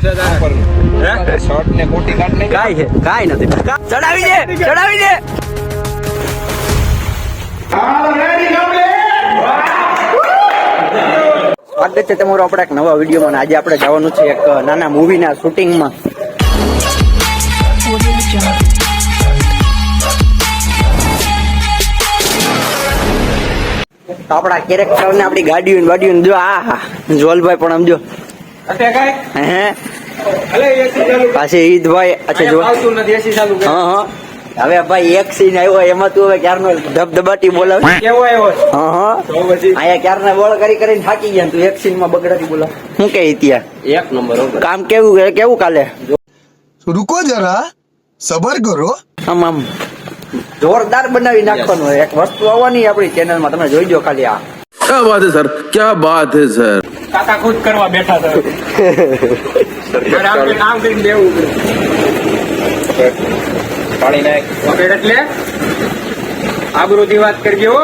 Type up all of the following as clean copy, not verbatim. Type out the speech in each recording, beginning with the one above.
Shirt ને કોટી કાઢ નહીં કાઈ નથી ચડાવી દે સ્વાગત છે તમારું આપણા એક નવા વિડીયોમાં. આજે આપણે જવાનું છે એક નાના મૂવીના શૂટિંગમાં. આપણા કેરેક્ટર ને આપણી ગાડીઓ જો આ જોલભાઈ પણ સમજો પાછી ઈદભાઈ. અચ્છા જો હા હવે ભાઈ એક સીન આવ્યો એમાં તું હવે ક્યારનો ધબધબાટી બોલાવ અહીંયા ક્યારના બોલ કરીને થાકી ગયા તું એક સીન માં બગડાટી બોલાવ. શું કે ત્યાં એક નંબર કામ કેવું કાલે રૂકો જરા સબર કરો. આમ જોરદાર બનાવી નાખવાનું. એક વસ્તુ આવવાની આપણી ચેનલ માં તમે જોઈજો ખાલી. આ क्या बात है सर, क्या बात है सर. કાકા ખુદ કરવા બેઠા હતા કામ કરીને દેવું પાણી નાખ વગેરે એટલે આબરૂથી વાત કરજો.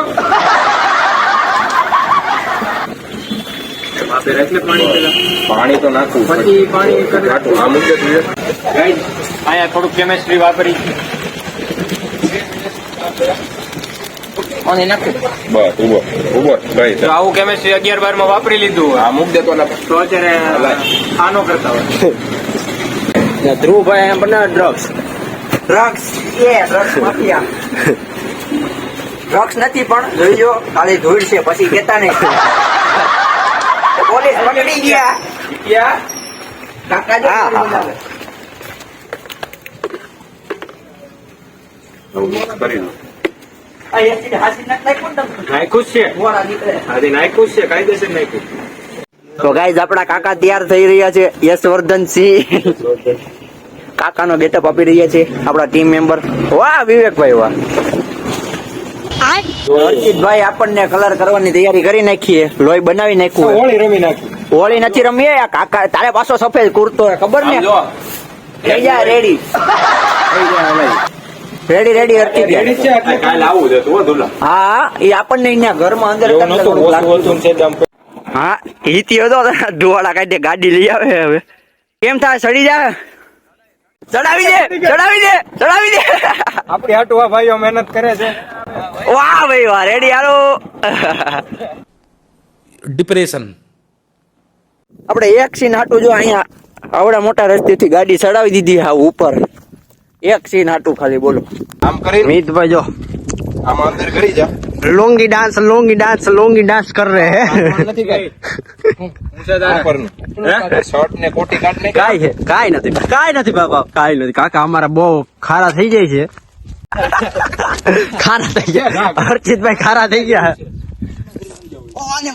પાણી તો નાખવું પછી પાણી અહીંયા થોડુંક કેમેસ્ટ્રી વાપરી આવું કેમેસ્ટ્રી 11-12 માં વાપરી લીધું. આ મૂક દેતો તો અત્યારે આનો કરતા હોય. ધ્રુવભાઈ બનાવે ડ્રગ્સ માફિયા. ડ્રગ્સ નથી પણ જોઈજો ખાલી ધૂળ છે પછી કેતા નહીં. પોલીસ પકડી ગયા કાકા. તો ગાઈઝ આપડા કાકા તૈયાર થઈ રહ્યા છે. યશવર્ધન સિંહ કાકાનો ગેટઅપ આપી રહ્યા છે આપડા ટીમ મેમ્બર. વાહ વિવેકભાઈ વાહ. હર્ષિતભાઈ આપણને કલર કરવાની તૈયારી કરી નાખીએ. લોહી બનાવી નાખ્યું. હોળી રમી નાખી. હોળી નથી રમીએ કાકા. તારે પાછો સફેદ કુર્તો ખબર ને થઈ જાય. રેડી હા એ આપણને અહીંયા ઘરમાં અંદર હા હીતી હતો ધુવાડા કાઢે ગાડી લઈ આવે. હવે કેમ થાય સડી જાય. ચડાવી દે આપડી હાટુઆ ભાઈઓ મહેનત કરે છે. વાહ ભાઈ વાહ. રેડી હાલો. डिप्रेशन. આપણે એક સીન હાટું જો અહીંયા આવડા મોટા રસ્તેથી ગાડી ચડાવી દીધી. હા ઉપર એક સીન હાટું ખાલી બોલો. આમ કરી મીતભાઈ જો આમ અંદર કરી જા. લોંગી डांस कर रहे हैं. નથી કઈ શર્ટ ને કોટી કાઢ નહીં કાઈ નથી બાબા કાઈ નથી. કાકા અમારા બહુ ખારા થઈ જાય છે. હર્ષિતભાઈ ખારા થઈ ગયા.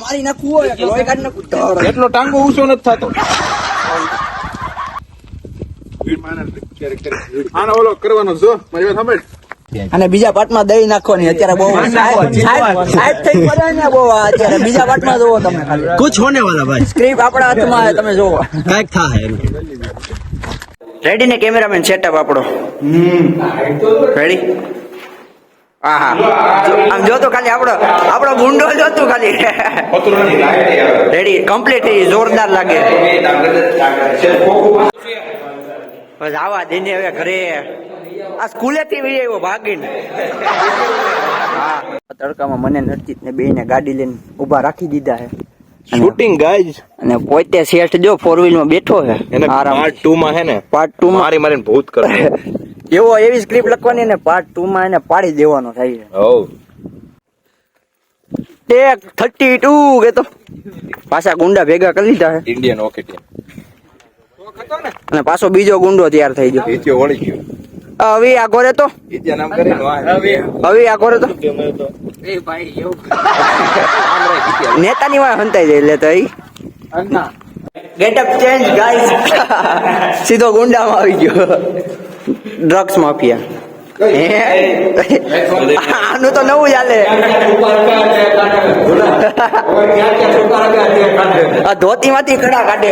મારી નાખવું એટલો ટાંગો ઊંચો નથી થતો. આનો ઓલો કરવાનો જો મારી વાત સાંભળ. અને બીજા પાર્ટમાં દહીં નાખવાની. અત્યારે બહુ સાઈડ થઈ પડે ને બહુ. અત્યારે બીજા પાર્ટમાં જોવો તમે ખાલી કુછ હોને વાલા ભાઈ. સ્ક્રિપ્ટ આપણા હાથમાં તમે જોવો કઈક થાય. રેડી ને કેમેરામેન સેટઅપ આપણો રેડી. આહા આમ જોતો ખાલી આપણો ગુંડો જોતું ખાલી. રેડી કમ્પ્લીટ જોરદાર લાગે. બસ આવા દઈને હવે ઘરે આ સ્કૂલે થી આવ્યો ભાગીને. હા તડકામાં મને નરજીત ને બે ને ગાડી લઈને ઉભા રાખી દીધા છે. શૂટિંગ ગાઈઝ અને પોતે શેઠ જો 4 માં બેઠો છે. એને પાર્ટ 2 માં હે ને પાર્ટ 2 માં મારીને ભૂત કરે. એવી સ્ક્રિપ્ટ લખવાની ને પાર્ટ 2 માં એને પાડી દેવાનો થાય છે. ટેક 32 કે તો પાછા ગુંડા ભેગા કરી લીધા છે. ઇન્ડિયન ઓકેટિયન અને પાછો બીજો ગુંડો તૈયાર થઈ ગયો. ઇતિયો વળી ગયો. હવે આગો રે તો ઇતિયા નામ કરીને હવે આગો રે તો નેતાની વાત હંતાઈ જાય એટલે તો ગેટઅપ ચેન્જ ગાઈસ. સીધો ગુંડામાં આવી ગયો. Drugs mafia. આનું તો નવું ચાલે. આ ધોતી માંથી ખડા કાઢે.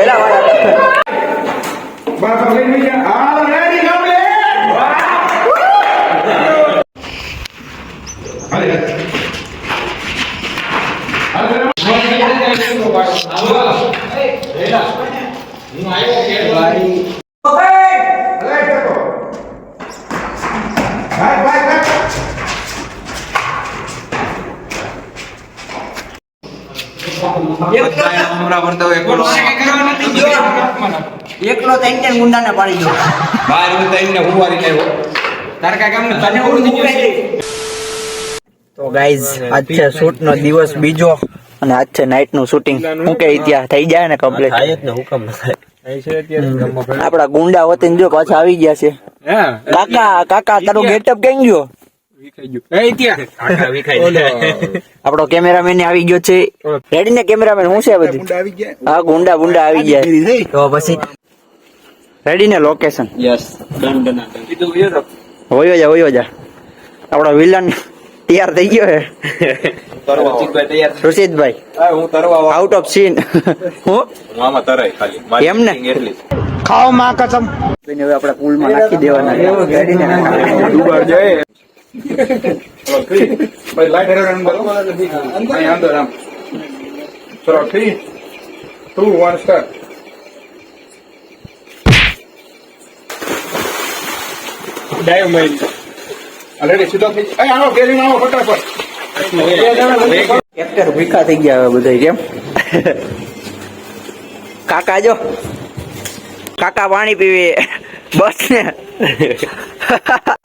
એકલો તો ગુંડાને પાડી દો. તો ગાઈઝ આજ છે શૂટ નો દિવસ બીજો અને આજ છે નાઈટ નું શૂટિંગ. શું કે ત્યાં થઈ જાય ને કમ્પ્લીટ? આપડા ગુંડા વતીને જો પાછા આવી ગયા છે. કાકા તારું ગેટઅપ કઈ ગયો? આપડો કેમેરામેન આવી ગયો છે. રેડી ને કેમેરામેન? શું છે બધું? હા, ગુંડા આવી ગયા. તો પછી રેડી ને લોકેશન? હોયો જા. આપડો વિલન તૈયાર થઈ ગયો છે. ઋષિતભાઈ આઉટ ઓફ સીન. એમ ને ખાઓ માં કસમ. હવે આપડે પુલ માં નાખી દેવાના. રેડી ને? એક્ટર ભીખા થઈ ગયા બધા. કેમ કાકા? જો કાકા પાણી પીવે બસ ને.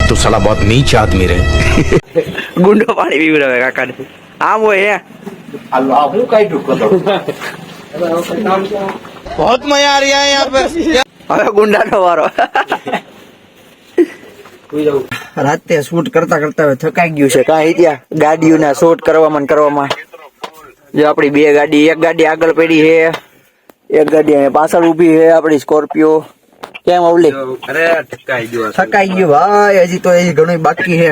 तो साला बहुत नीच आदमी रहे. ગુંડો પાણી પીવે હવે કાકા ને. આમ હોય હે. बहुत मजा आ रहा है यहाँ पे. હવે ગુંડાનો વારો. રાતે શૂટ કરતા હવે થકાઈ ગયું છે. કાંઈ ત્યાં ગાડીઓના શૂટ કરવામાં જો આપડી બે ગાડી, એક ગાડી આગળ પડી છે, એક ગાડી અહીંયા પાછળ ઉભી છે આપડી સ્કોર્પિયો. કેમ અવલી? થકાઈ ગયું ભાઈ. હજી તો એ ઘણું બાકી છે.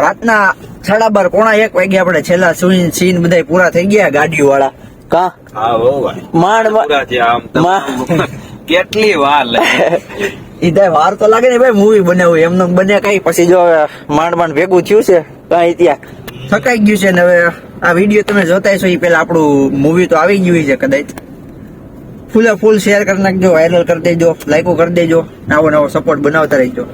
રાતના 12:30 પોણા 1 વાગે આપણે છેલ્લા સીન બધા પૂરા થઈ ગયા ગાડીઓ વાળા. કા કેટલી વાર ઈ વાર તો લાગે ને ભાઈ મૂવી બનાવું. એમનું બને કઈ પછી જો માંડ ભેગું થયું છે. કઈ ત્યાં થકાઈ ગયું છે ને હવે આ વિડીયો તમે જોતા છો એ પેલા આપણું મૂવી તો આવી ગયું છે કદાચ. ફૂલ શેર કરી નાખજો, વાયરલ કરી દેજો, લાઈકો કરી દેજો. નવો સપોર્ટ બનાવતા રહેજો.